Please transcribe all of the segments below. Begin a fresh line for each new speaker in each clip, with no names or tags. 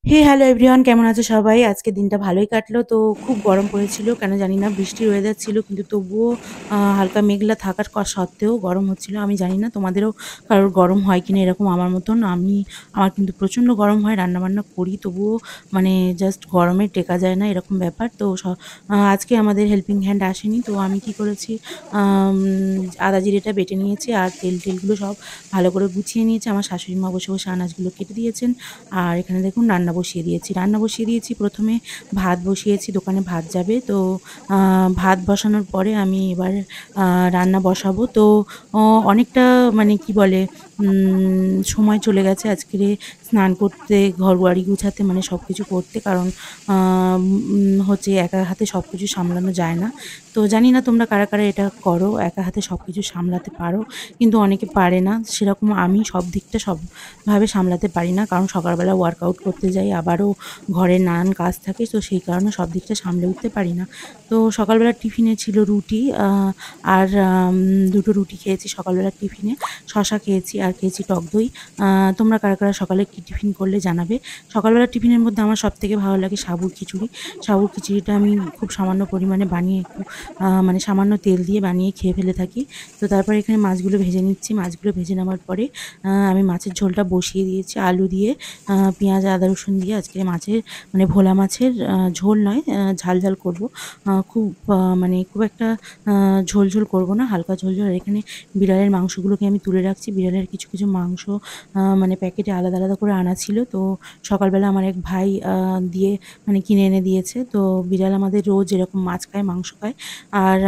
Hello everyone, কেমন আছো সবাই? আজকের দিনটা ভালোই কাটলো। তো খুব গরম পড়েছিল, কেন জানি না। বৃষ্টির ওয়েদার ছিল কিন্তু তবুও হালকা মেঘলা থাকার সত্ত্বেও গরম হচ্ছিল। আমি জানি না তোমাদেরও কারোর গরম হয় কিনা এরকম আমার মতন। আমার কিন্তু প্রচণ্ড গরম হয়, রান্নাবান্না করি তবুও মানে জাস্ট গরমে টেকা যায় না এরকম ব্যাপার। তো আজকে আমাদের হেল্পিং হ্যান্ড আসেনি। তো আমি কি করেছি, আম আদা জিরেটা বেটে নিয়েছি আর তেলগুলো সব ভালো করে গুছিয়ে নিয়েছি। আমার শাশুড়ি মা বসে, বসে আনাজগুলো কেটে দিয়েছেন। আর এখানে দেখুন রান্না বসিয়ে দিয়েছি। প্রথমে ভাত বসিয়েছি, দোকানে ভাত যাবে। তো ভাত বসানোর পরে আমি এবার রান্না বসাবো। তো অ অনেকটা মানে কি বলে, সময় চলে গেছে আজকেরে স্নান করতে, ঘরবাড়ি গুছাতে, মানে সবকিছু করতে। কারণ হচ্ছে একা হাতে সবকিছু সামলানো যায় না। তো জানি না তোমরা কারা, কারা এটা করো, একা হাতে সবকিছু সামলাতে পারো। কিন্তু অনেকে পারে না। সেরকম আমি সব দিকটা ভাবে সামলাতে পারি না, কারণ সকালবেলা ওয়ার্কআউট করতে যাই, আবারও ঘরে নানান কাজ থাকে। তো সেই কারণে সব দিকটা সামলে উঠতে পারি না। তো সকালবেলা টিফিনে ছিল রুটি, আর দুটো রুটি খেয়েছি সকালবেলার টিফিনে। শসা খেয়েছি আর খেয়েছি টক দই। তোমরা কারা, কারা সকালে কী টিফিন করলে জানাবে। সকালবেলার টিফিনের মধ্যে আমার সবথেকে ভালো লাগে সাবুর খিচুড়ি। সাবুর খিচুড়িটা আমি খুব সামান্য পরিমাণে বানিয়ে একটু মানে সামান্য তেল দিয়ে বানিয়ে খেয়ে ফেলে থাকি। তো তারপর এখানে মাছগুলো ভেজে নিচ্ছি। মাছগুলো ভেজে নেওয়ার পরে আমি মাছের ঝোলটা বসিয়ে দিয়েছি আলু দিয়ে, পেঁয়াজ, আদা, রসুন দিয়ে। আজকে মাছের মানে ভোলা মাছের ঝোল নয়, ঝাল করব। খুব মানে খুব একটা ঝোল করব না, হালকা ঝোল। আর এখানে বিড়ালের মাংসগুলোকে আমি তুলে রাখছি। বিড়ালের কিছু, কিছু মাংস মানে প্যাকেটে আলাদা, আলাদা করে আনা ছিল। তো সকালবেলা আমার এক ভাই দিয়ে মানে কিনে এনে দিয়েছে। তো বিড়াল আমাদের রোজ এরকম মাছ খায়, মাংস খায়। আর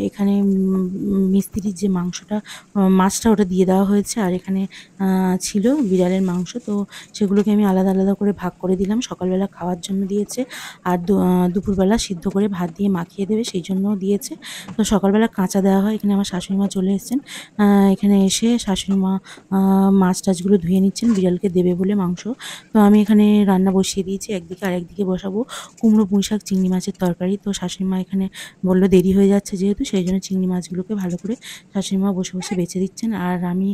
এখানে মিস্ত্রির যে মাছটা ওটা দিয়ে দেওয়া হয়েছে। আর এখানে ছিল বিড়ালের মাংস। তো সেগুলোকে আমি আলাদা, আলাদা করে ভাগ করে দিলাম। সকালবেলা খাওয়ার জন্য দিয়েছে, আর দুপুরবেলা সিদ্ধ করে ভাত দিয়ে মাখিয়ে দেবে সেই জন্যও দিয়েছে। তো সকালবেলা কাঁচা দেওয়া হয়। এখানে আমার শাশুড়ি মা চলে এসেছেন। এখানে এসে শাশুড়ি মা মাছ-টাছগুলো ধুয়ে নিচ্ছেন বিড়ালকে দেবে বলে মাংস। তো আমি এখানে রান্না বসিয়ে দিয়েছি একদিকে, আর একদিকে বসাবো কুমড়ো পুঁইশাক চিংড়ি মাছের তরকারি। তো শাশুড়ি মা এখানে বলল দেরি হয়ে যাচ্ছে যেহেতু, সেই জন্য চিংড়ি মাছগুলোকে ভালো করে শাশুড়ি মা বসে, বসে বেছে দিচ্ছেন। আর আমি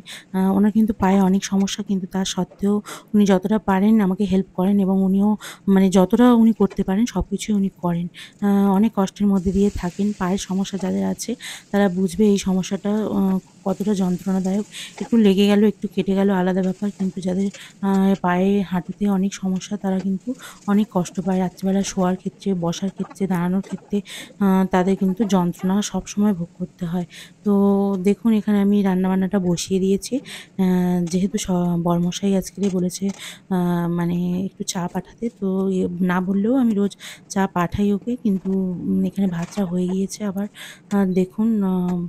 ওনার কিন্তু পায়ে অনেক সমস্যা, কিন্তু তার সত্ত্বেও উনি যতটা পারেন আমাকে হেল্প করেন, এবং উনিও মানে যতটা উনি করতে পারেন সবকিছুই উনি করেন। অনেক কষ্টের মধ্যে দিয়ে থাকেন। পায়ের সমস্যা যাদের আছে তারা বুঝবে এই সমস্যাটা কতটা যন্ত্রণাদায়ক। একটু লেগে গেল, একটু কেটে গেল আলাদা ব্যাপার, কিন্তু যাদের পায়ে হাঁটুতে অনেক সমস্যা তারা কিন্তু অনেক কষ্ট পায়। রাত্রিবেলা শোয়ার ক্ষেত্রে, বসার ক্ষেত্রে, দাঁড়ানোর ক্ষেত্রে তাদের কিন্তু যন্ত্রণা সবসময় ভোগ করতে হয়। তো দেখুন এখানে আমি রান্নাবান্নাটা বসিয়ে দিয়েছি। যেহেতু বরমশাই আজকেরে বলেছে মানে একটু চা পাঠাতে। তো না বললেও আমি রোজ চা পাঠাই ওকে। কিন্তু এখানে ভাতটা হয়ে গিয়েছে আবার। দেখুন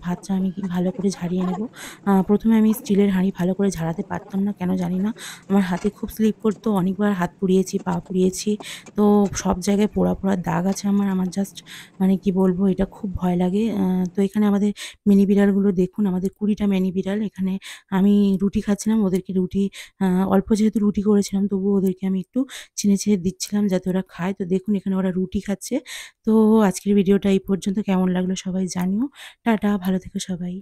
ভাতটা আমি ভালো করে ঝাড়িয়ে নেব। ১ম এ আমি স্টিলের হাঁড়ি ভালো করে ঝাড়াতে পারতাম না, কেন জানি না। আমার হাতে খুব স্লিপ করতো। অনেকবার হাত পুড়িয়েছি, পা পুড়িয়েছি। তো সব জায়গায় পোড়া, পোড়া দাগ আছে আমার। আমার জাস্ট মানে কি বলবো, এটা খুব ভয় লাগে। তো এখানে আমাদের মিনি বিড়ালগুলো দেখুন, আমাদের ২০ টা মিনি বিড়াল। এখানে আমি রুটি খাচ্ছিলাম, ওদেরকে রুটি অল্প যেহেতু রুটি করেছিলাম তবুও ওদেরকে আমি একটু ছিঁড়ে, ছিঁড়ে দিচ্ছিলাম যাতে ওরা খায়। তো দেখুন এখানে ওরা রুটি খাচ্ছে। তো আজকের ভিডিওটা এই পর্যন্ত। কেমন লাগলো সবাই জানিও। টাটা, ভালো থেকো সবাই।